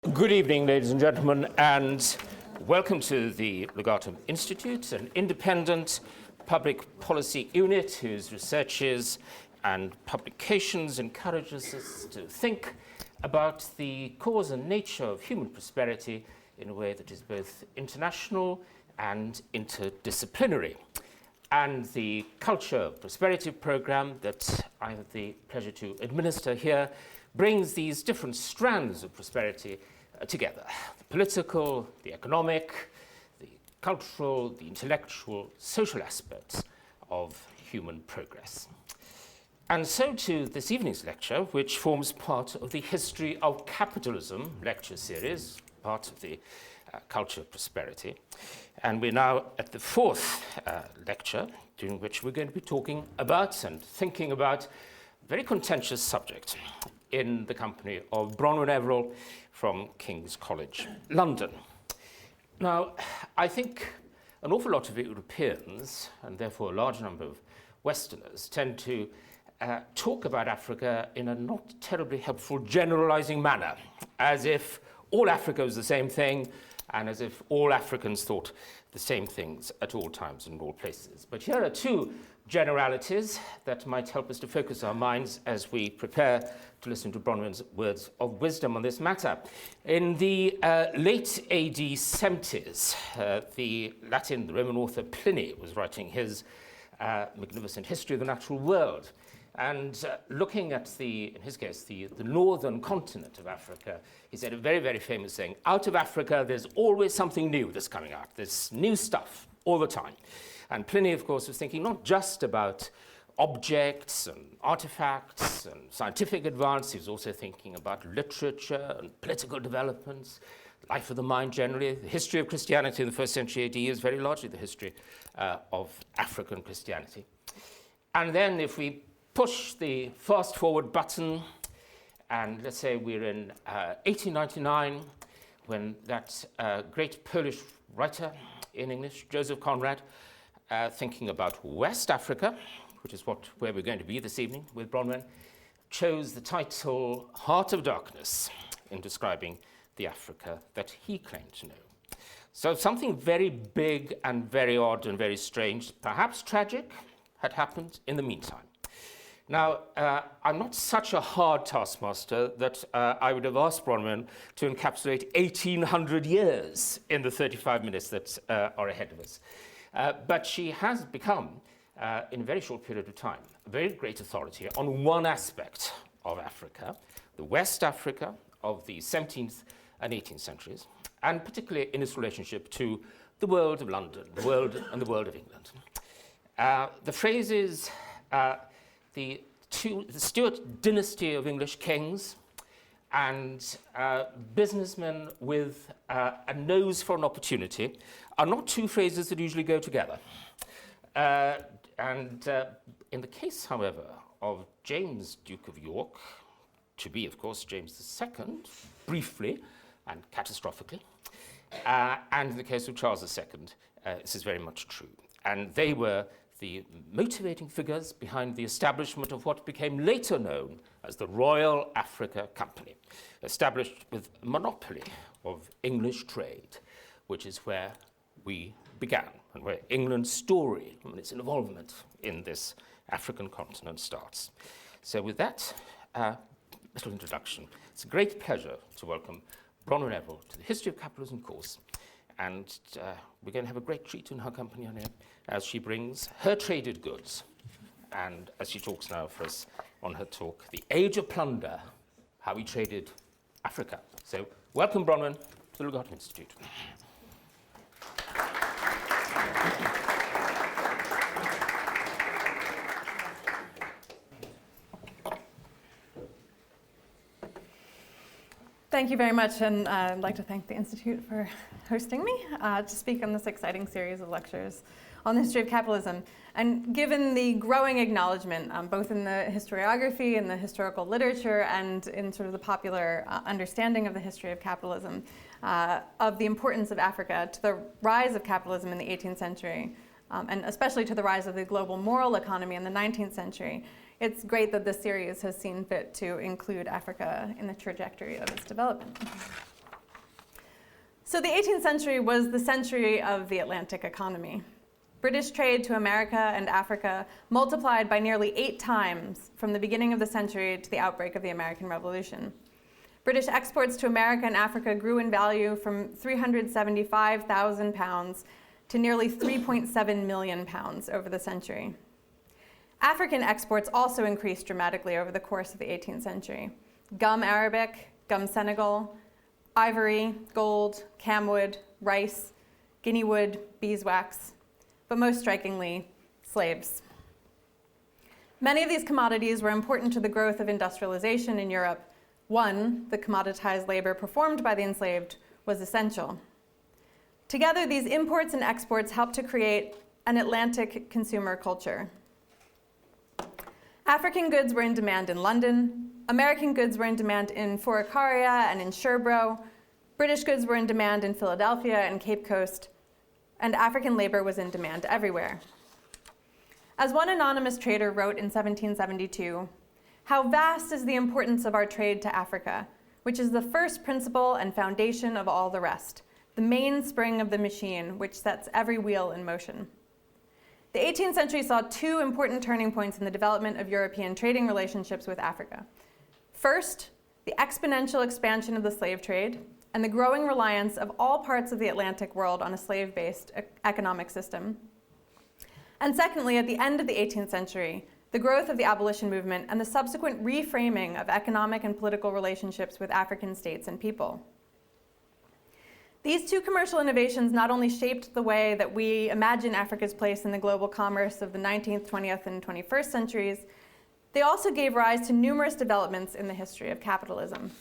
Good evening, ladies and gentlemen, and welcome to the Legatum Institute, an independent public policy unit whose researches and publications encourages us to think about the cause and nature of human prosperity in a way that is both international and interdisciplinary. And the Culture Prosperity Programme that I have the pleasure to administer here brings these different strands of prosperity together: the political, the economic, the cultural, the intellectual, social aspects of human progress. And so to this evening's lecture, which forms part of the History of Capitalism lecture series, part of the Culture Prosperity. And we're now at the fourth lecture, during which we're going to be talking about and thinking about a very contentious subject in the company of Bronwen Everill from King's College, London. Now, I think an awful lot of Europeans, and therefore a large number of Westerners, tend to talk about Africa in a not terribly helpful generalizing manner, as if all Africa was the same thing, and as if all Africans thought the same things at all times and in all places. But here are two generalities that might help us to focus our minds as we prepare to listen to Bronwen's words of wisdom on this matter. In the late AD 70s, the Roman author Pliny was writing his magnificent history of the natural world. And looking at in his case, the northern continent of Africa, he said a very, very famous thing: out of Africa, there's always something new that's coming out. There's new stuff all the time. And Pliny, of course, was thinking not just about objects and artifacts and scientific advance. He was also thinking about literature and political developments, life of the mind generally. The history of Christianity in the first century AD is very largely the history of African Christianity. And then if we push the fast forward button, and let's say we're in 1899, when that great Polish writer in English, Joseph Conrad, thinking about West Africa, which is where we're going to be this evening with Bronwen, chose the title Heart of Darkness in describing the Africa that he claimed to know. So something very big and very odd and very strange, perhaps tragic, had happened in the meantime. Now, I'm not such a hard taskmaster that I would have asked Bronwen to encapsulate 1,800 years in the 35 minutes that are ahead of us. But she has become, in a very short period of time, a very great authority on one aspect of Africa, the West Africa of the 17th and 18th centuries, and particularly in its relationship to the world of London, the world and the world of England. The phrase is the Stuart dynasty of English kings and businessmen with a nose for an opportunity are not two phrases that usually go together. In the case, however, of James, Duke of York, to be, of course, James II, briefly and catastrophically, and in the case of Charles II, this is very much true. And they were the motivating figures behind the establishment of what became later known as the Royal Africa Company, established with a monopoly of English trade, which is where we began and where England's story and its involvement in this African continent starts. So with that little introduction, it's a great pleasure to welcome Bronwen Everill to the History of Capitalism course. And we're going to have a great treat in her company on here as she brings her traded goods. And as she talks now for us on her talk, The Age of Plunder, How We Traded Africa. So welcome, Bronwen, to the Legatum Institute. Thank you very much, and I'd like to thank the Institute for hosting me to speak on this exciting series of lectures on the history of capitalism. And given the growing acknowledgement, both in the historiography and the historical literature and in sort of the popular understanding of the history of capitalism, of the importance of Africa to the rise of capitalism in the 18th century, and especially to the rise of the global moral economy in the 19th century, it's great that this series has seen fit to include Africa in the trajectory of its development. So the 18th century was the century of the Atlantic economy. British trade to America and Africa multiplied by nearly 8 times from the beginning of the century to the outbreak of the American Revolution. British exports to America and Africa grew in value from £375,000 to nearly £3.7 million over the century. African exports also increased dramatically over the course of the 18th century. Gum Arabic, gum Senegal, ivory, gold, camwood, rice, guinea wood, beeswax, but most strikingly, slaves. Many of these commodities were important to the growth of industrialization in Europe. One, the commoditized labor performed by the enslaved, was essential. Together, these imports and exports helped to create an Atlantic consumer culture. African goods were in demand in London, American goods were in demand in Furakaria and in Sherbro, British goods were in demand in Philadelphia and Cape Coast, and African labor was in demand everywhere. As one anonymous trader wrote in 1772, "How vast is the importance of our trade to Africa, which is the first principle and foundation of all the rest, the mainspring of the machine which sets every wheel in motion." The 18th century saw 2 important turning points in the development of European trading relationships with Africa. First, the exponential expansion of the slave trade and the growing reliance of all parts of the Atlantic world on a slave-based economic system. And secondly, at the end of the 18th century, the growth of the abolition movement and the subsequent reframing of economic and political relationships with African states and people. These 2 commercial innovations not only shaped the way that we imagine Africa's place in the global commerce of the 19th, 20th, and 21st centuries, they also gave rise to numerous developments in the history of capitalism.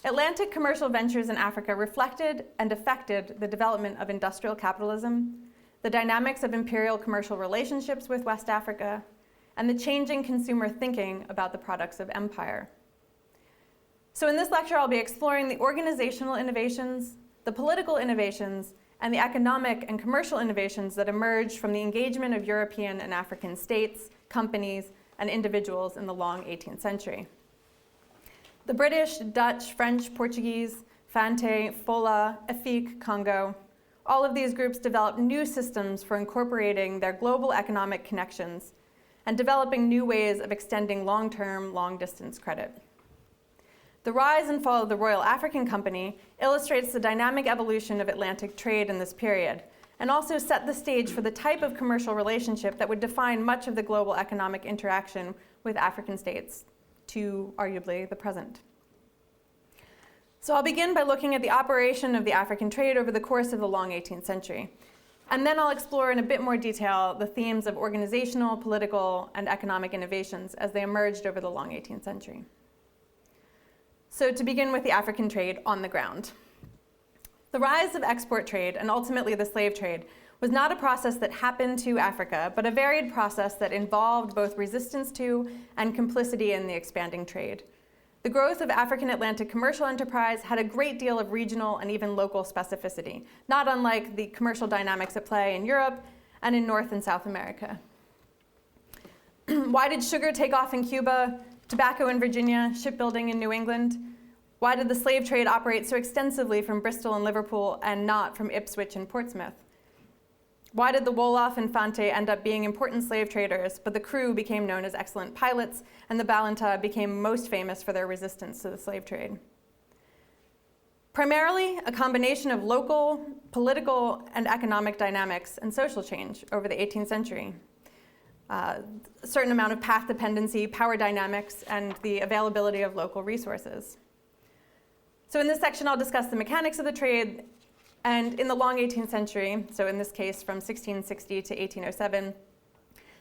Atlantic commercial ventures in Africa reflected and affected the development of industrial capitalism, the dynamics of imperial commercial relationships with West Africa, and the changing consumer thinking about the products of empire. So in this lecture, I'll be exploring the organizational innovations, the political innovations, and the economic and commercial innovations that emerged from the engagement of European and African states, companies, and individuals in the long 18th century. The British, Dutch, French, Portuguese, Fante, Fola, Efik, Congo, all of these groups developed new systems for incorporating their global economic connections and developing new ways of extending long-term, long-distance credit. The rise and fall of the Royal African Company illustrates the dynamic evolution of Atlantic trade in this period, and also set the stage for the type of commercial relationship that would define much of the global economic interaction with African states to arguably the present. So I'll begin by looking at the operation of the African trade over the course of the long 18th century. And then I'll explore in a bit more detail the themes of organizational, political, and economic innovations as they emerged over the long 18th century. So to begin with the African trade on the ground. The rise of export trade, and ultimately the slave trade, was not a process that happened to Africa, but a varied process that involved both resistance to and complicity in the expanding trade. The growth of African Atlantic commercial enterprise had a great deal of regional and even local specificity, not unlike the commercial dynamics at play in Europe and in North and South America. Why did sugar take off in Cuba, tobacco in Virginia, shipbuilding in New England? Why did the slave trade operate so extensively from Bristol and Liverpool and not from Ipswich and Portsmouth? Why did the Wolof and Fante end up being important slave traders, but the crew became known as excellent pilots, and the Balanta became most famous for their resistance to the slave trade? Primarily, a combination of local, political, and economic dynamics and social change over the 18th century. A certain amount of path dependency, power dynamics, and the availability of local resources. So in this section, I'll discuss the mechanics of the trade, and in the long 18th century, so in this case from 1660 to 1807,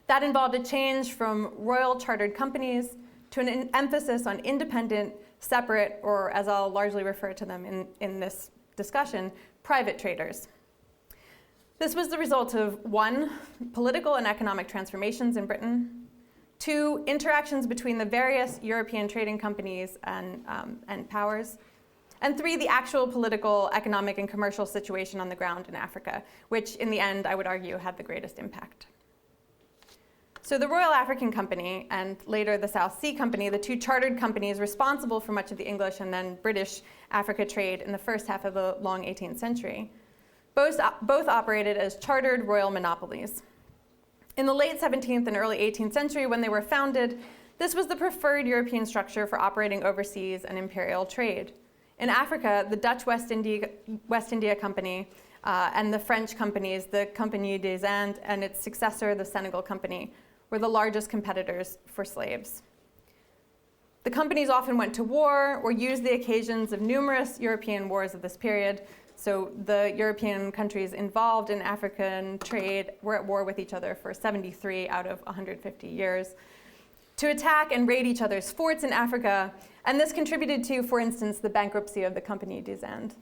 that involved a change from royal chartered companies to an emphasis on independent, separate, or as I'll largely refer to them in this discussion, private traders. This was the result of 1, political and economic transformations in Britain, 2, interactions between the various European trading companies and powers, and 3, the actual political, economic, and commercial situation on the ground in Africa, which in the end, I would argue, had the greatest impact. So the Royal African Company and later the South Sea Company, the two chartered companies responsible for much of the English and then British Africa trade in the first half of the long 18th century, both operated as chartered royal monopolies. In the late 17th and early 18th century, when they were founded, this was the preferred European structure for operating overseas and imperial trade. In Africa, the Dutch West India Company and the French companies, the Compagnie des Indes and its successor, the Senegal Company, were the largest competitors for slaves. The companies often went to war or used the occasions of numerous European wars of this period. So the European countries involved in African trade were at war with each other for 73 out of 150 years to attack and raid each other's forts in Africa. And this contributed to, for instance, the bankruptcy of the Compagnie des Indes.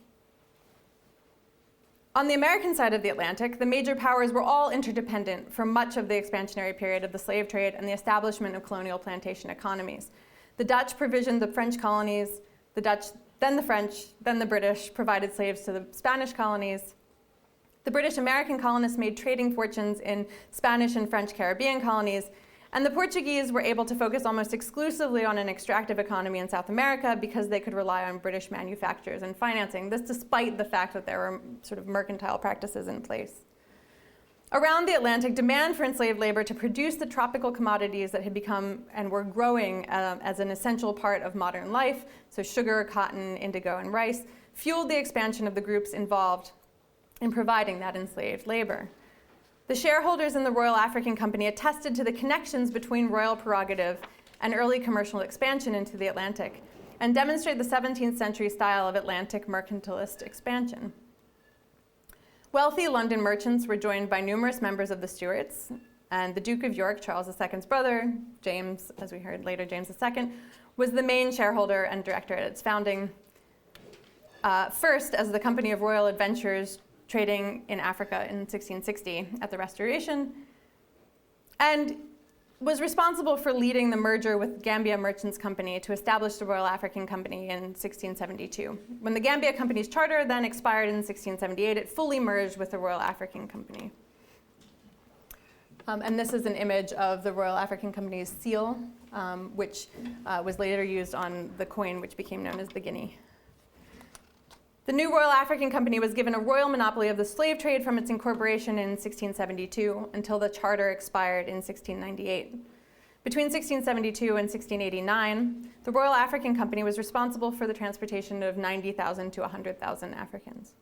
On the American side of the Atlantic, the major powers were all interdependent for much of the expansionary period of the slave trade and the establishment of colonial plantation economies. The Dutch provisioned the French colonies, the Dutch, then the French, then the British provided slaves to the Spanish colonies. The British American colonists made trading fortunes in Spanish and French Caribbean colonies, and the Portuguese were able to focus almost exclusively on an extractive economy in South America because they could rely on British manufacturers and financing, this despite the fact that there were sort of mercantile practices in place. Around the Atlantic, demand for enslaved labor to produce the tropical commodities that had become and were growing as an essential part of modern life, so sugar, cotton, indigo, and rice, fueled the expansion of the groups involved in providing that enslaved labor. The shareholders in the Royal African Company attested to the connections between royal prerogative and early commercial expansion into the Atlantic and demonstrate the 17th century style of Atlantic mercantilist expansion. Wealthy London merchants were joined by numerous members of the Stuarts, and the Duke of York, Charles II's brother, James, as we heard later, James II, was the main shareholder and director at its founding. First, as the Company of Royal Adventurers, trading in Africa in 1660 at the Restoration, and was responsible for leading the merger with Gambia Merchants Company to establish the Royal African Company in 1672. When the Gambia Company's charter then expired in 1678, it fully merged with the Royal African Company. And this is an image of the Royal African Company's seal, which was later used on the coin, which became known as the guinea. The new Royal African Company was given a royal monopoly of the slave trade from its incorporation in 1672 until the charter expired in 1698. Between 1672 and 1689, the Royal African Company was responsible for the transportation of 90,000 to 100,000 Africans.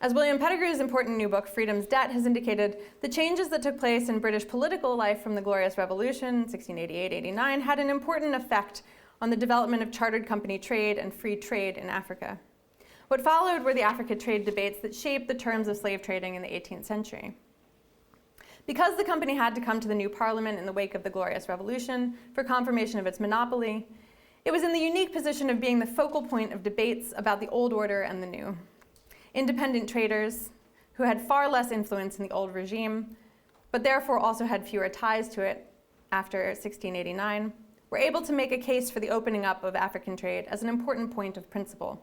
As William Pettigrew's important new book, Freedom's Debt, has indicated, the changes that took place in British political life from the Glorious Revolution, 1688-89, had an important effect on the development of chartered company trade and free trade in Africa. What followed were the Africa trade debates that shaped the terms of slave trading in the 18th century. Because the company had to come to the new parliament in the wake of the Glorious Revolution for confirmation of its monopoly, it was in the unique position of being the focal point of debates about the old order and the new. Independent traders, who had far less influence in the old regime, but therefore also had fewer ties to it after 1689, were able to make a case for the opening up of African trade as an important point of principle.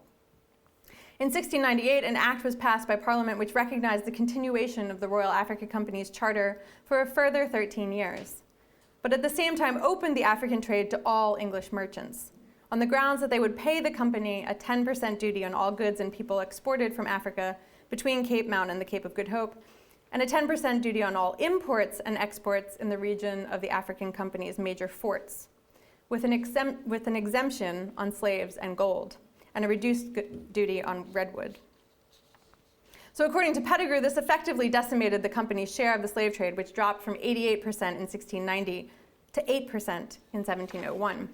In 1698, an act was passed by Parliament which recognized the continuation of the Royal African Company's charter for a further 13 years, but at the same time opened the African trade to all English merchants, on the grounds that they would pay the company a 10% duty on all goods and people exported from Africa between Cape Mount and the Cape of Good Hope, and a 10% duty on all imports and exports in the region of the African Company's major forts, with an exemption on slaves and gold, and a reduced duty on redwood. So according to Pettigrew, this effectively decimated the company's share of the slave trade, which dropped from 88% in 1690 to 8% in 1701.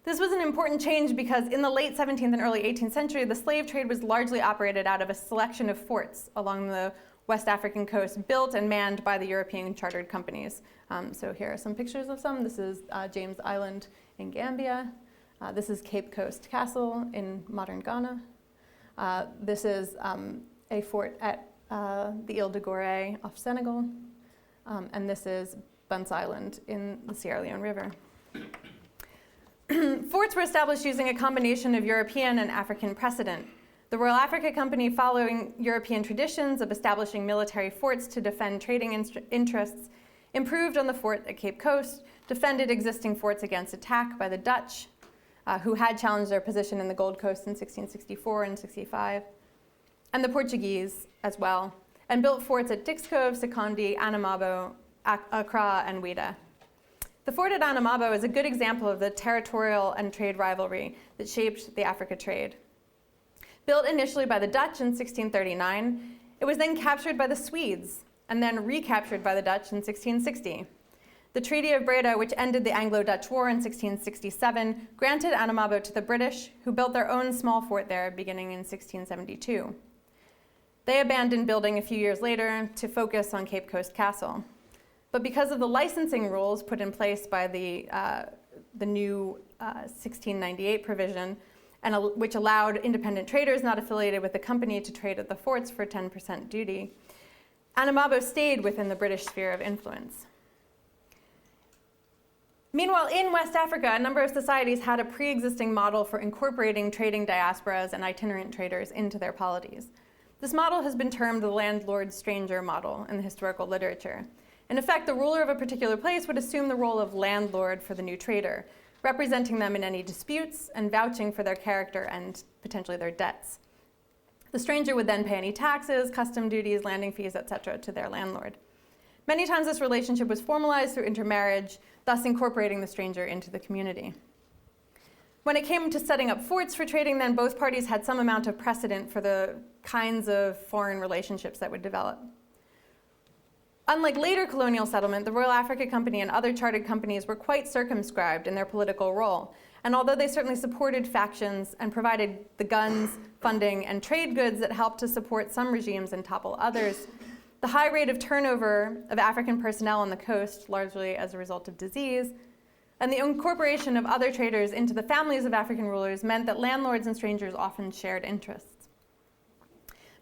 This was an important change because in the late 17th and early 18th century, the slave trade was largely operated out of a selection of forts along the West African coast, built and manned by the European chartered companies. So here are some pictures of some. This is James Island in Gambia. This is Cape Coast Castle in modern Ghana. This is a fort at the Ile de Gorée off Senegal. And this is Bunce Island in the Sierra Leone River. Forts were established using a combination of European and African precedent. The Royal Africa Company, following European traditions of establishing military forts to defend trading interests, improved on the fort at Cape Coast, defended existing forts against attack by the Dutch, who had challenged their position in the Gold Coast in 1664 and 65, and the Portuguese as well, and built forts at Dix Cove, Secondi, Anamabo, Accra, and Ouidah. The fort at Anamabo is a good example of the territorial and trade rivalry that shaped the Africa trade. Built initially by the Dutch in 1639, it was then captured by the Swedes and then recaptured by the Dutch in 1660. The Treaty of Breda, which ended the Anglo-Dutch War in 1667, granted Anamabo to the British, who built their own small fort there beginning in 1672. They abandoned building a few years later to focus on Cape Coast Castle. But because of the licensing rules put in place by the new 1698 provision, which allowed independent traders not affiliated with the company to trade at the forts for 10% duty, Anamabo stayed within the British sphere of influence. Meanwhile, in West Africa, a number of societies had a pre-existing model for incorporating trading diasporas and itinerant traders into their polities. This model has been termed the landlord-stranger model in the historical literature. In effect, the ruler of a particular place would assume the role of landlord for the new trader, representing them in any disputes and vouching for their character and potentially their debts. The stranger would then pay any taxes, custom duties, landing fees, etc. to their landlord. Many times this relationship was formalized through intermarriage, thus incorporating the stranger into the community. When it came to setting up forts for trading, then both parties had some amount of precedent for the kinds of foreign relationships that would develop. Unlike later colonial settlement, the Royal Africa Company and other chartered companies were quite circumscribed in their political role. And although they certainly supported factions and provided the guns, funding, and trade goods that helped to support some regimes and topple others, the high rate of turnover of African personnel on the coast, largely as a result of disease, and the incorporation of other traders into the families of African rulers meant that landlords and strangers often shared interests.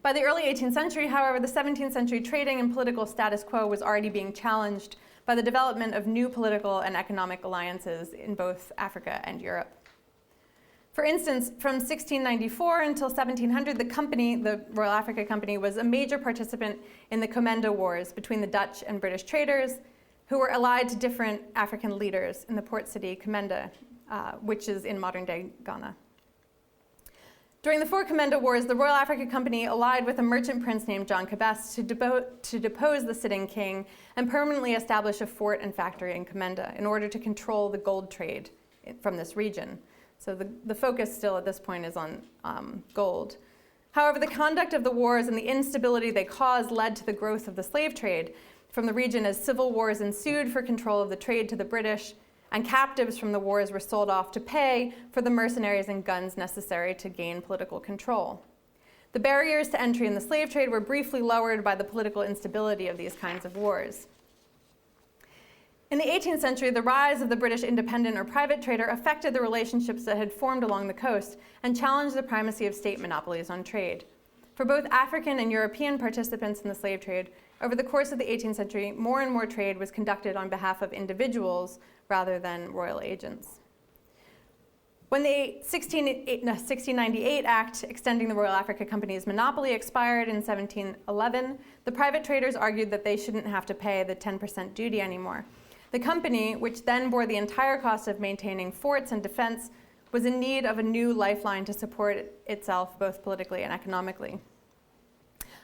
By the early 18th century, however, the 17th century trading and political status quo was already being challenged by the development of new political and economic alliances in both Africa and Europe. For instance, from 1694 until 1700, the Royal Africa Company was a major participant in the Comenda Wars between the Dutch and British traders, who were allied to different African leaders in the port city Comenda, which is in modern-day Ghana. During the four Comenda Wars, the Royal Africa Company allied with a merchant prince named John Cabest to depose the sitting king and permanently establish a fort and factory in Comenda in order to control the gold trade from this region. So the focus still at this point is on gold. However, the conduct of the wars and the instability they caused led to the growth of the slave trade from the region as civil wars ensued for control of the trade to the British, and captives from the wars were sold off to pay for the mercenaries and guns necessary to gain political control. The barriers to entry in the slave trade were briefly lowered by the political instability of these kinds of wars. In the 18th century, the rise of the British independent or private trader affected the relationships that had formed along the coast and challenged the primacy of state monopolies on trade. For both African and European participants in the slave trade, over the course of the 18th century, more and more trade was conducted on behalf of individuals rather than royal agents. When the 1698 Act extending the Royal Africa Company's monopoly expired in 1711, the private traders argued that they shouldn't have to pay the 10% duty anymore. The company, which then bore the entire cost of maintaining forts and defense, was in need of a new lifeline to support itself both politically and economically.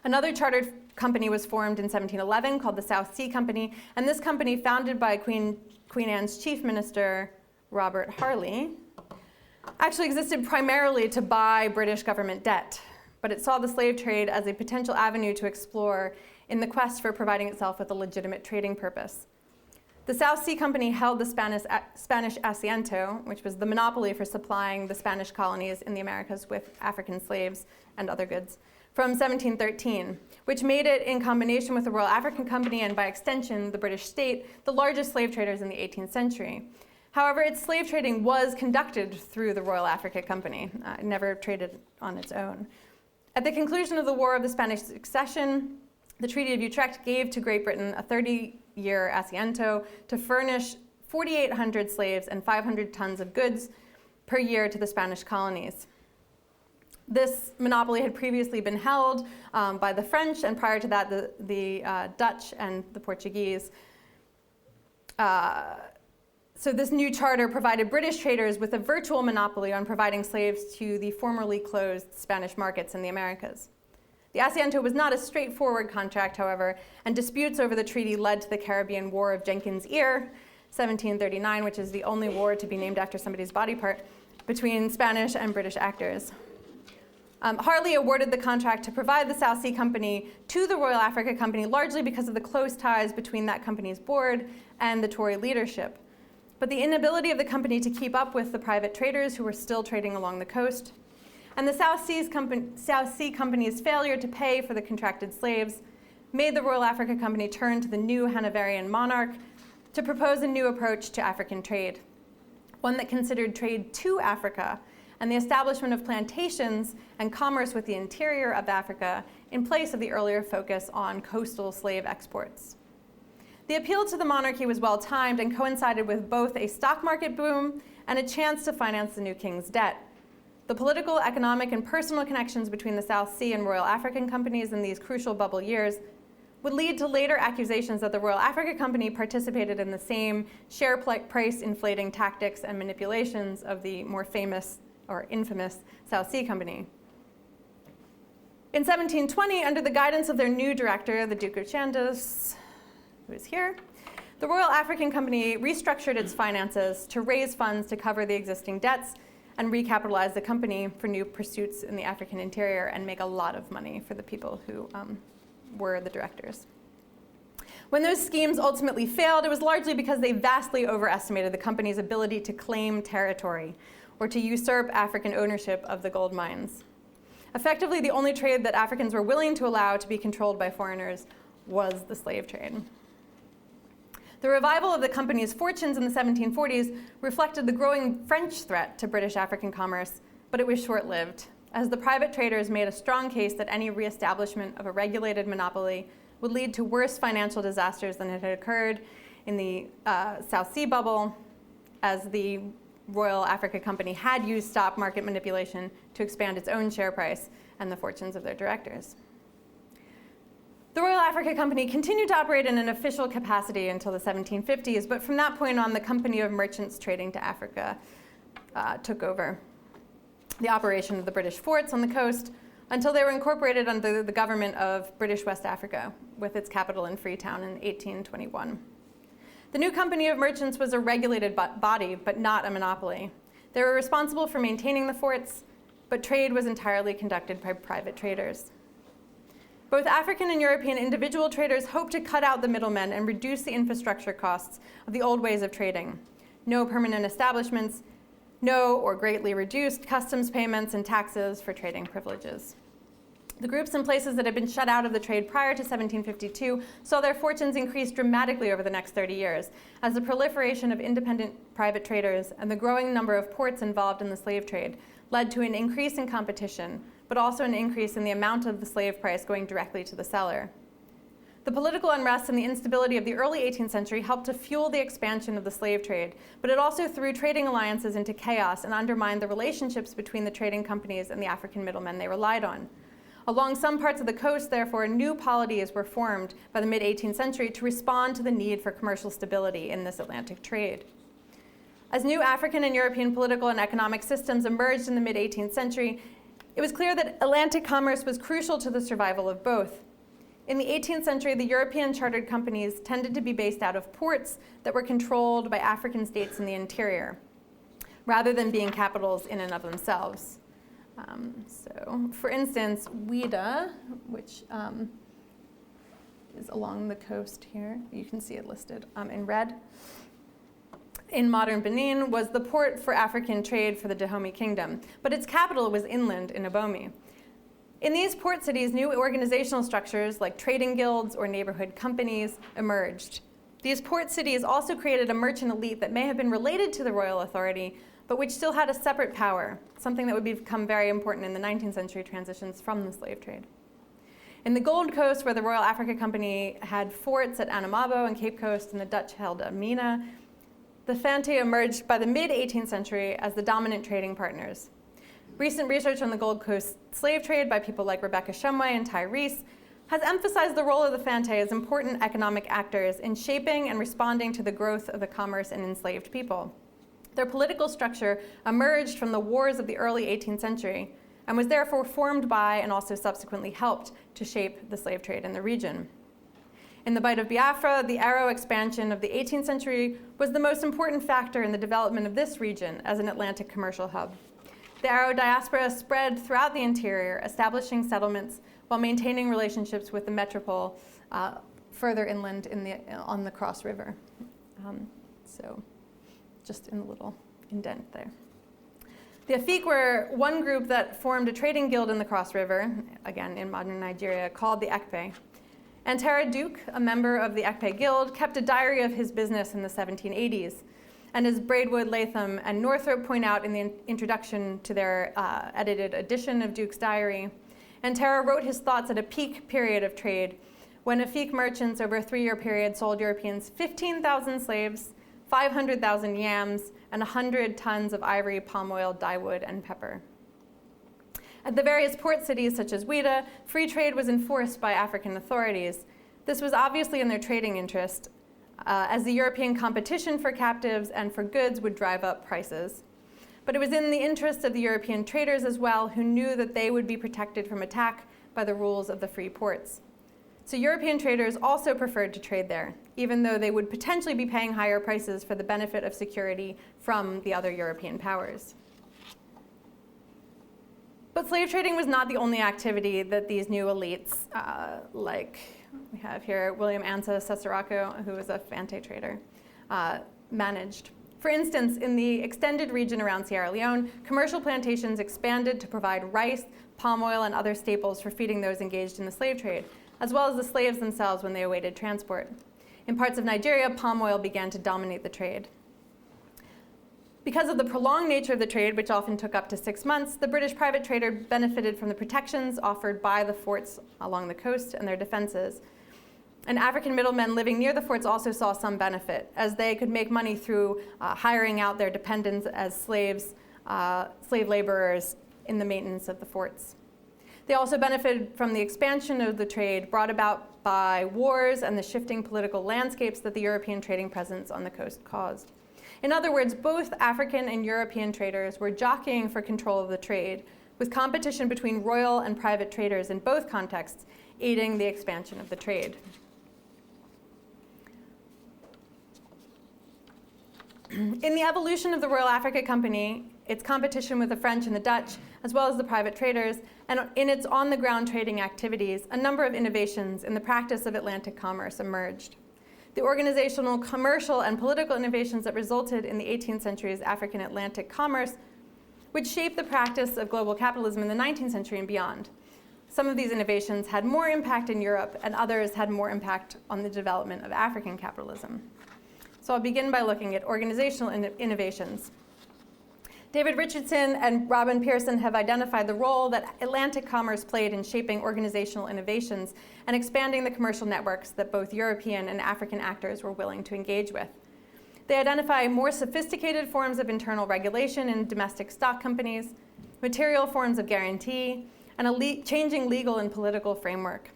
Another chartered company was formed in 1711 called the South Sea Company, and this company, founded by Queen Anne's chief minister, Robert Harley, actually existed primarily to buy British government debt, but it saw the slave trade as a potential avenue to explore in the quest for providing itself with a legitimate trading purpose. The South Sea Company held the Spanish asiento, which was the monopoly for supplying the Spanish colonies in the Americas with African slaves and other goods, from 1713, which made it, in combination with the Royal African Company and by extension the British state, the largest slave traders in the 18th century. However, its slave trading was conducted through the Royal Africa Company. It never traded on its own. At the conclusion of the War of the Spanish Succession, the Treaty of Utrecht gave to Great Britain a 30-year asiento to furnish 4,800 slaves and 500 tons of goods per year to the Spanish colonies. This monopoly had previously been held by the French, and prior to that, the Dutch and the Portuguese. So this new charter provided British traders with a virtual monopoly on providing slaves to the formerly closed Spanish markets in the Americas. The asiento was not a straightforward contract, however, and disputes over the treaty led to the Caribbean War of Jenkins' Ear, 1739, which is the only war to be named after somebody's body part, between Spanish and British actors. Harley awarded the contract to provide the South Sea Company to the Royal Africa Company, largely because of the close ties between that company's board and the Tory leadership. But the inability of the company to keep up with the private traders who were still trading along the coast, and the South Sea Company's failure to pay for the contracted slaves made the Royal Africa Company turn to the new Hanoverian monarch to propose a new approach to African trade, one that considered trade to Africa and the establishment of plantations and commerce with the interior of Africa in place of the earlier focus on coastal slave exports. The appeal to the monarchy was well-timed and coincided with both a stock market boom and a chance to finance the new king's debt. The political, economic, and personal connections between the South Sea and Royal African companies in these crucial bubble years would lead to later accusations that the Royal Africa Company participated in the same share price inflating tactics and manipulations of the more famous or infamous South Sea Company. In 1720, under the guidance of their new director, the Duke of Chandos, who is here, the Royal African Company restructured its finances to raise funds to cover the existing debts and recapitalize the company for new pursuits in the African interior and make a lot of money for the people who were the directors. When those schemes ultimately failed, it was largely because they vastly overestimated the company's ability to claim territory or to usurp African ownership of the gold mines. Effectively, the only trade that Africans were willing to allow to be controlled by foreigners was the slave trade. The revival of the company's fortunes in the 1740s reflected the growing French threat to British African commerce, but it was short-lived, as the private traders made a strong case that any reestablishment of a regulated monopoly would lead to worse financial disasters than had occurred in the South Sea bubble, as the Royal Africa Company had used stock market manipulation to expand its own share price and the fortunes of their directors. The Royal Africa Company continued to operate in an official capacity until the 1750s, but from that point on, the Company of Merchants Trading to Africa took over the operation of the British forts on the coast until they were incorporated under the government of British West Africa, with its capital in Freetown in 1821. The new Company of Merchants was a regulated body, but not a monopoly. They were responsible for maintaining the forts, but trade was entirely conducted by private traders. Both African and European individual traders hoped to cut out the middlemen and reduce the infrastructure costs of the old ways of trading. No permanent establishments, no or greatly reduced customs payments and taxes for trading privileges. The groups and places that had been shut out of the trade prior to 1752 saw their fortunes increase dramatically over the next 30 years, as the proliferation of independent private traders and the growing number of ports involved in the slave trade led to an increase in competition, but also an increase in the amount of the slave price going directly to the seller. The political unrest and the instability of the early 18th century helped to fuel the expansion of the slave trade, but it also threw trading alliances into chaos and undermined the relationships between the trading companies and the African middlemen they relied on. Along some parts of the coast, therefore, new polities were formed by the mid-18th century to respond to the need for commercial stability in this Atlantic trade. As new African and European political and economic systems emerged in the mid-18th century, it was clear that Atlantic commerce was crucial to the survival of both. In the 18th century, the European chartered companies tended to be based out of ports that were controlled by African states in the interior, rather than being capitals in and of themselves. So, for instance, Ouidah, which is along the coast here, you can see it listed in red, in modern Benin, was the port for African trade for the Dahomey Kingdom, but its capital was inland in Abomey. In these port cities, new organizational structures like trading guilds or neighborhood companies emerged. These port cities also created a merchant elite that may have been related to the royal authority, but which still had a separate power, something that would become very important in the 19th century transitions from the slave trade. In the Gold Coast, where the Royal Africa Company had forts at Anamabo and Cape Coast and the Dutch held Amina, the Fante emerged by the mid-18th century as the dominant trading partners. Recent research on the Gold Coast slave trade by people like Rebecca Shumway and Ty Reese has emphasized the role of the Fante as important economic actors in shaping and responding to the growth of the commerce and enslaved people. Their political structure emerged from the wars of the early 18th century and was therefore formed by and also subsequently helped to shape the slave trade in the region. In the Bight of Biafra, the Arrow expansion of the 18th century was the most important factor in the development of this region as an Atlantic commercial hub. The Arrow diaspora spread throughout the interior, establishing settlements while maintaining relationships with the metropole further inland on the Cross River. So just in a little indent there. The Afik were one group that formed a trading guild in the Cross River, again in modern Nigeria, called the Ekpe. Antara Duke, a member of the Ekpe Guild, kept a diary of his business in the 1780s. And as Braidwood, Latham, and Northrop point out in the introduction to their edited edition of Duke's diary, Antara wrote his thoughts at a peak period of trade when Afik merchants over a 3-year period sold Europeans 15,000 slaves, 500,000 yams, and 100 tons of ivory, palm oil, dyewood, and pepper. At the various port cities such as Ouidah, free trade was enforced by African authorities. This was obviously in their trading interest, as the European competition for captives and for goods would drive up prices. But it was in the interest of the European traders as well, who knew that they would be protected from attack by the rules of the free ports. So European traders also preferred to trade there, even though they would potentially be paying higher prices for the benefit of security from the other European powers. But slave trading was not the only activity that these new elites, like we have here William Ansa Sesaraco, who was a Fante trader, managed. For instance, in the extended region around Sierra Leone, commercial plantations expanded to provide rice, palm oil, and other staples for feeding those engaged in the slave trade, as well as the slaves themselves when they awaited transport. In parts of Nigeria, palm oil began to dominate the trade. Because of the prolonged nature of the trade, which often took up to 6 months, the British private trader benefited from the protections offered by the forts along the coast and their defenses. And African middlemen living near the forts also saw some benefit, as they could make money through hiring out their dependents as slaves, slave laborers in the maintenance of the forts. They also benefited from the expansion of the trade brought about by wars and the shifting political landscapes that the European trading presence on the coast caused. In other words, both African and European traders were jockeying for control of the trade, with competition between royal and private traders in both contexts aiding the expansion of the trade. In the evolution of the Royal Africa Company, its competition with the French and the Dutch, as well as the private traders, and in its on-the-ground trading activities, a number of innovations in the practice of Atlantic commerce emerged. The organizational, commercial, and political innovations that resulted in the 18th century's African Atlantic commerce, which shaped the practice of global capitalism in the 19th century and beyond. Some of these innovations had more impact in Europe, and others had more impact on the development of African capitalism. So I'll begin by looking at organizational innovations. David Richardson and Robin Pearson have identified the role that Atlantic commerce played in shaping organizational innovations and expanding the commercial networks that both European and African actors were willing to engage with. They identify more sophisticated forms of internal regulation in domestic stock companies, material forms of guarantee, and a changing legal and political framework.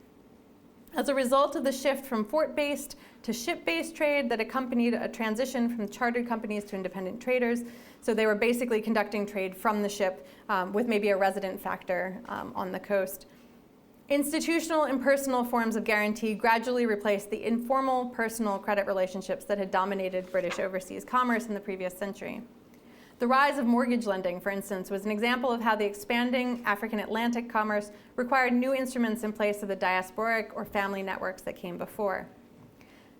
As a result of the shift from fort-based to ship-based trade that accompanied a transition from chartered companies to independent traders, so they were basically conducting trade from the ship with maybe a resident factor on the coast. Institutional impersonal forms of guarantee gradually replaced the informal personal credit relationships that had dominated British overseas commerce in the previous century. The rise of mortgage lending, for instance, was an example of how the expanding African Atlantic commerce required new instruments in place of the diasporic or family networks that came before.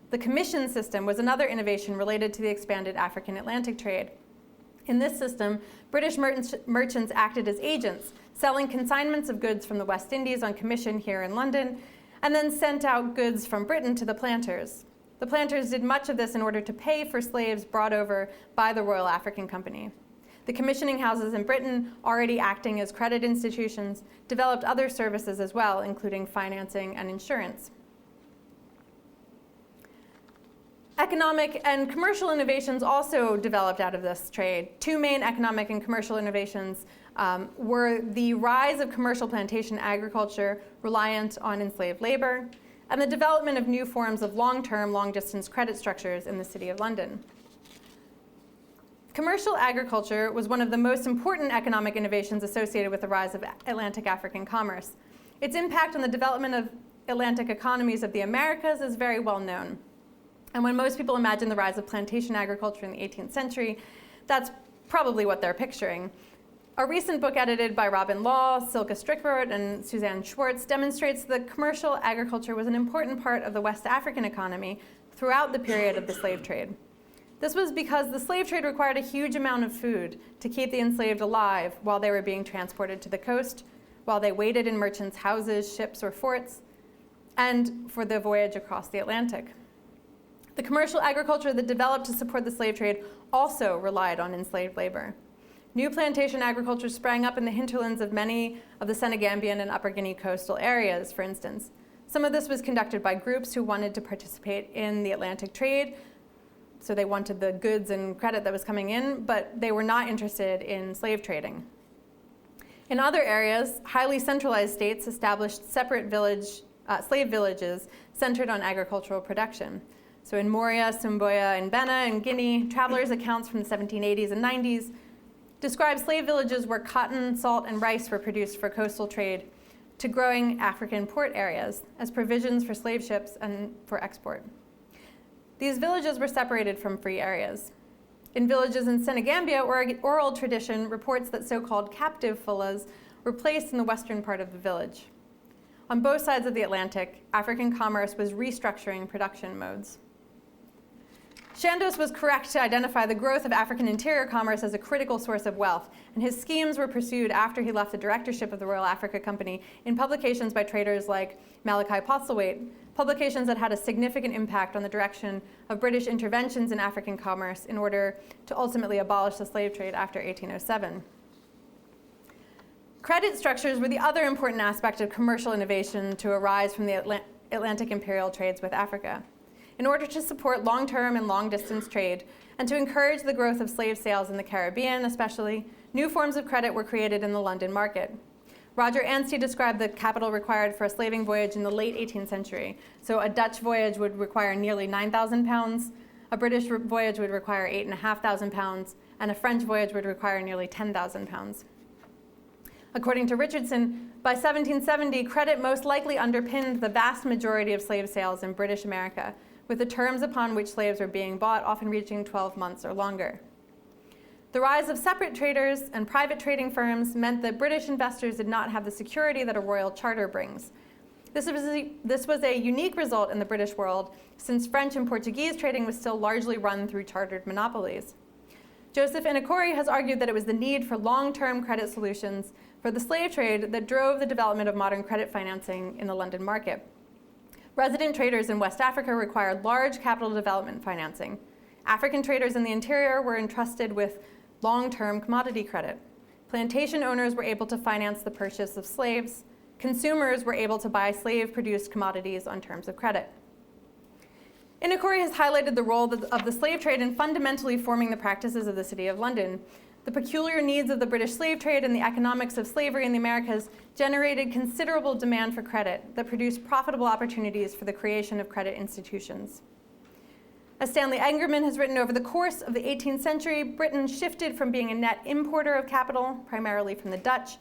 The commission system was another innovation related to the expanded African Atlantic trade. In this system, British merchants acted as agents, selling consignments of goods from the West Indies on commission here in London, and then sent out goods from Britain to the planters. The planters did much of this in order to pay for slaves brought over by the Royal African Company. The commissioning houses in Britain, already acting as credit institutions, developed other services as well, including financing and insurance. Economic and commercial innovations also developed out of this trade. Two main economic and commercial innovations were the rise of commercial plantation agriculture reliant on enslaved labor, and the development of new forms of long-term, long-distance credit structures in the City of London. Commercial agriculture was one of the most important economic innovations associated with the rise of Atlantic African commerce. Its impact on the development of Atlantic economies of the Americas is very well known. And when most people imagine the rise of plantation agriculture in the 18th century, that's probably what they're picturing. A recent book edited by Robin Law, Silke Strickroth, and Suzanne Schwartz demonstrates that commercial agriculture was an important part of the West African economy throughout the period of the slave trade. This was because the slave trade required a huge amount of food to keep the enslaved alive while they were being transported to the coast, while they waited in merchants' houses, ships, or forts, and for the voyage across the Atlantic. The commercial agriculture that developed to support the slave trade also relied on enslaved labor. New plantation agriculture sprang up in the hinterlands of many of the Senegambian and Upper Guinea coastal areas, for instance. Some of this was conducted by groups who wanted to participate in the Atlantic trade, so they wanted the goods and credit that was coming in, but they were not interested in slave trading. In other areas, highly centralized states established separate slave villages centered on agricultural production. So in Moria, Sumboya, and Bena in Guinea, travelers' accounts from the 1780s and 90s describe slave villages where cotton, salt, and rice were produced for coastal trade to growing African port areas as provisions for slave ships and for export. These villages were separated from free areas. In villages in Senegambia, oral tradition reports that so-called captive fullahs were placed in the western part of the village. On both sides of the Atlantic, African commerce was restructuring production modes. Chandos was correct to identify the growth of African interior commerce as a critical source of wealth, and his schemes were pursued after he left the directorship of the Royal Africa Company in publications by traders like Malachi Postlethwaite, publications that had a significant impact on the direction of British interventions in African commerce in order to ultimately abolish the slave trade after 1807. Credit structures were the other important aspect of commercial innovation to arise from the Atlantic imperial trades with Africa. In order to support long-term and long-distance trade, and to encourage the growth of slave sales in the Caribbean especially, new forms of credit were created in the London market. Roger Anstey described the capital required for a slaving voyage in the late 18th century. So a Dutch voyage would require nearly 9,000 pounds, a British voyage would require 8,500 pounds, and a French voyage would require nearly 10,000 pounds. According to Richardson, by 1770, credit most likely underpinned the vast majority of slave sales in British America, with the terms upon which slaves were being bought often reaching 12 months or longer. The rise of separate traders and private trading firms meant that British investors did not have the security that a royal charter brings. This was a unique result in the British world, since French and Portuguese trading was still largely run through chartered monopolies. Joseph Inakori has argued that it was the need for long-term credit solutions for the slave trade that drove the development of modern credit financing in the London market. Resident traders in West Africa required large capital development financing. African traders in the interior were entrusted with long-term commodity credit. Plantation owners were able to finance the purchase of slaves. Consumers were able to buy slave-produced commodities on terms of credit. Inakori has highlighted the role of the slave trade in fundamentally forming the practices of the City of London. The peculiar needs of the British slave trade and the economics of slavery in the Americas generated considerable demand for credit that produced profitable opportunities for the creation of credit institutions. As Stanley Engerman has written, over the course of the 18th century, Britain shifted from being a net importer of capital, primarily from the Dutch,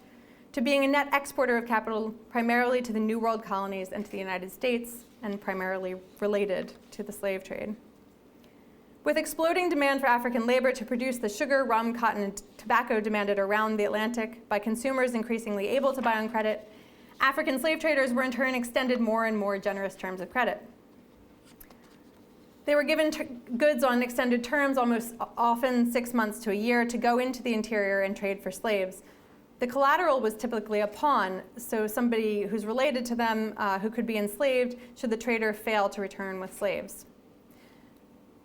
to being a net exporter of capital, primarily to the New World colonies and to the United States, and primarily related to the slave trade. With exploding demand for African labor to produce the sugar, rum, cotton, and tobacco demanded around the Atlantic by consumers increasingly able to buy on credit, African slave traders were in turn extended more and more generous terms of credit. They were given goods on extended terms, almost often 6 months to a year, to go into the interior and trade for slaves. The collateral was typically a pawn, so somebody who's related to them who could be enslaved should the trader fail to return with slaves.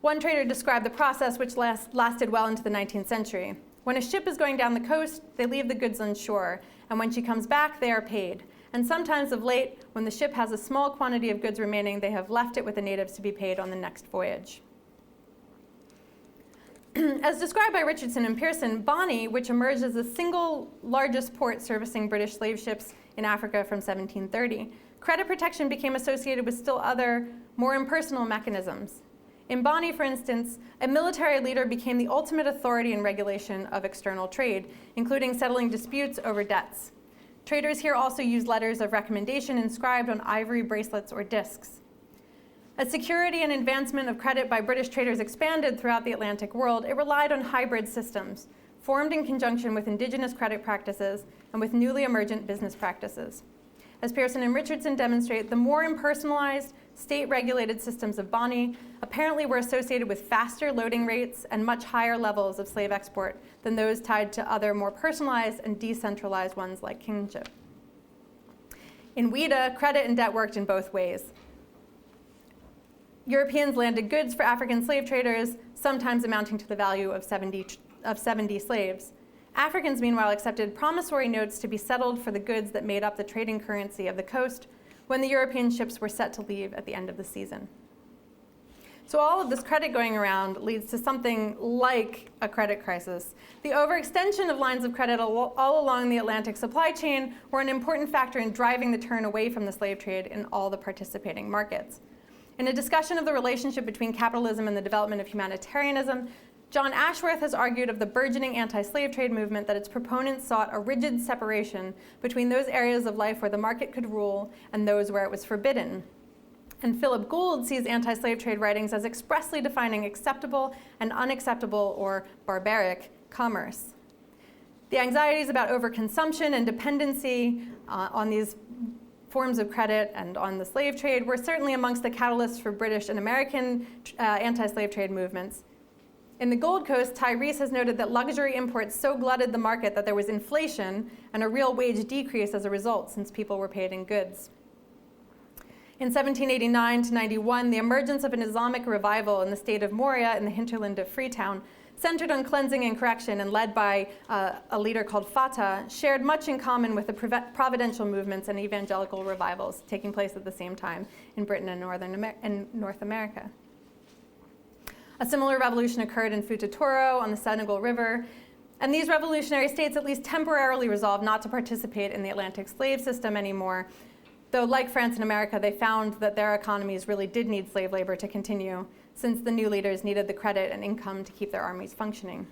One trader described the process, which lasted well into the 19th century. When a ship is going down the coast, they leave the goods on shore, and when she comes back, they are paid. And sometimes of late, when the ship has a small quantity of goods remaining, they have left it with the natives to be paid on the next voyage. As described by Richardson and Pearson, Bonny, which emerged as the single largest port servicing British slave ships in Africa from 1730, credit protection became associated with still other, more impersonal mechanisms. In Bonny, for instance, a military leader became the ultimate authority in regulation of external trade, including settling disputes over debts. Traders here also used letters of recommendation inscribed on ivory bracelets or discs. As security and advancement of credit by British traders expanded throughout the Atlantic world, it relied on hybrid systems, formed in conjunction with indigenous credit practices and with newly emergent business practices. As Pearson and Richardson demonstrate, the more impersonalized, state-regulated systems of Bonny apparently were associated with faster loading rates and much higher levels of slave export than those tied to other more personalized and decentralized ones like kingship. In Ouida, credit and debt worked in both ways. Europeans landed goods for African slave traders, sometimes amounting to the value of 70 slaves. Africans, meanwhile, accepted promissory notes to be settled for the goods that made up the trading currency of the coast when the European ships were set to leave at the end of the season. So all of this credit going around leads to something like a credit crisis. The overextension of lines of credit all along the Atlantic supply chain were an important factor in driving the turn away from the slave trade in all the participating markets. In a discussion of the relationship between capitalism and the development of humanitarianism, John Ashworth has argued of the burgeoning anti-slave trade movement that its proponents sought a rigid separation between those areas of life where the market could rule and those where it was forbidden. And Philip Gould sees anti-slave trade writings as expressly defining acceptable and unacceptable or barbaric commerce. The anxieties about overconsumption and dependency on these forms of credit and on the slave trade were certainly amongst the catalysts for British and American anti-slave trade movements. In the Gold Coast, Tyrese has noted that luxury imports so glutted the market that there was inflation and a real wage decrease as a result, since people were paid in goods. In 1789 to 91, the emergence of an Islamic revival in the state of Moria in the hinterland of Freetown, centered on cleansing and correction and led by a leader called Fatah, shared much in common with the providential movements and evangelical revivals taking place at the same time in Britain and North America. A similar revolution occurred in Futa Toro on the Senegal River, and these revolutionary states at least temporarily resolved not to participate in the Atlantic slave system anymore, though like France and America, they found that their economies really did need slave labor to continue, since the new leaders needed the credit and income to keep their armies functioning.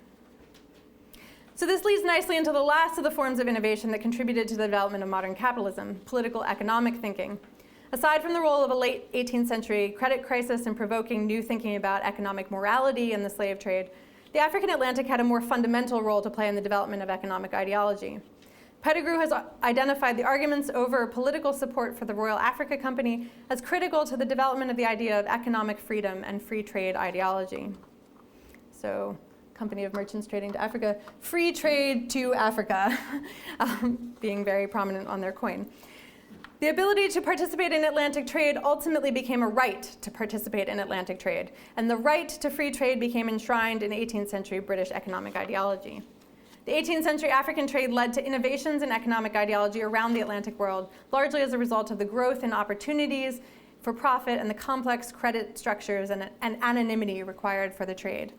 So this leads nicely into the last of the forms of innovation that contributed to the development of modern capitalism, political economic thinking. Aside from the role of a late 18th century credit crisis in provoking new thinking about economic morality in the slave trade, the African Atlantic had a more fundamental role to play in the development of economic ideology. Pettigrew has identified the arguments over political support for the Royal Africa Company as critical to the development of the idea of economic freedom and free trade ideology. So, Company of Merchants Trading to Africa, free trade to Africa, being very prominent on their coin. The ability to participate in Atlantic trade ultimately became a right to participate in Atlantic trade, and the right to free trade became enshrined in 18th century British economic ideology. The 18th century African trade led to innovations in economic ideology around the Atlantic world, largely as a result of the growth in opportunities for profit and the complex credit structures and anonymity required for the trade.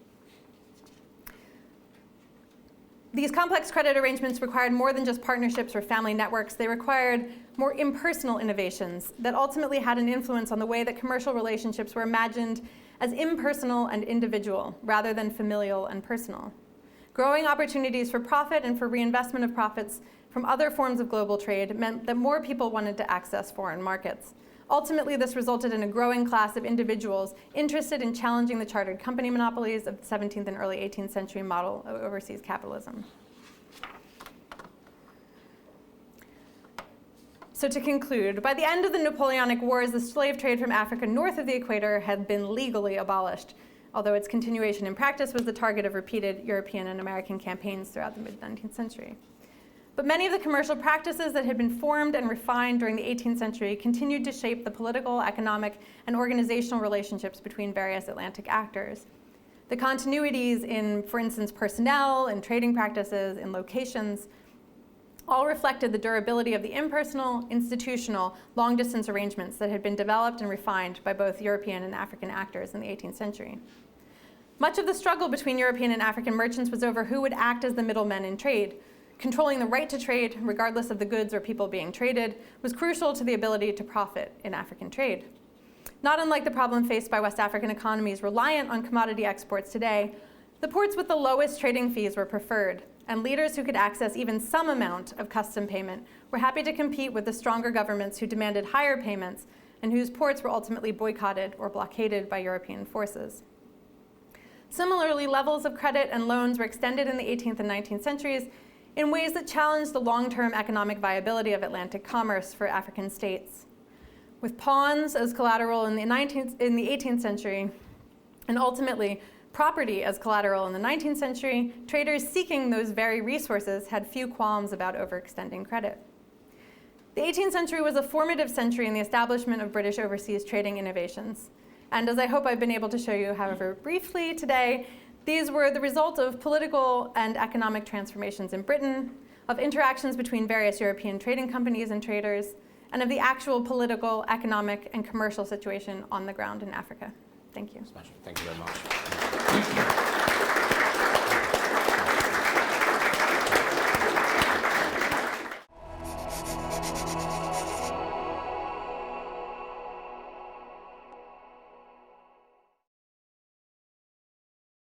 These complex credit arrangements required more than just partnerships or family networks. They required more impersonal innovations that ultimately had an influence on the way that commercial relationships were imagined as impersonal and individual, rather than familial and personal. Growing opportunities for profit and for reinvestment of profits from other forms of global trade meant that more people wanted to access foreign markets. Ultimately, this resulted in a growing class of individuals interested in challenging the chartered company monopolies of the 17th and early 18th century model of overseas capitalism. So to conclude, by the end of the Napoleonic Wars, the slave trade from Africa north of the equator had been legally abolished, although its continuation in practice was the target of repeated European and American campaigns throughout the mid-19th century. But many of the commercial practices that had been formed and refined during the 18th century continued to shape the political, economic, and organizational relationships between various Atlantic actors. The continuities in, for instance, personnel, in trading practices, in locations, all reflected the durability of the impersonal, institutional, long-distance arrangements that had been developed and refined by both European and African actors in the 18th century. Much of the struggle between European and African merchants was over who would act as the middlemen in trade. Controlling the right to trade, regardless of the goods or people being traded, was crucial to the ability to profit in African trade. Not unlike the problem faced by West African economies reliant on commodity exports today, the ports with the lowest trading fees were preferred, and leaders who could access even some amount of custom payment were happy to compete with the stronger governments who demanded higher payments and whose ports were ultimately boycotted or blockaded by European forces. Similarly, levels of credit and loans were extended in the 18th and 19th centuries in ways that challenged the long-term economic viability of Atlantic commerce for African states. With pawns as collateral in the 18th century, and ultimately property as collateral in the 19th century, traders seeking those very resources had few qualms about overextending credit. The 18th century was a formative century in the establishment of British overseas trading innovations. And as I hope I've been able to show you, however briefly today, these were the result of political and economic transformations in Britain, of interactions between various European trading companies and traders, and of the actual political, economic, and commercial situation on the ground in Africa. Thank you. Thank you very much.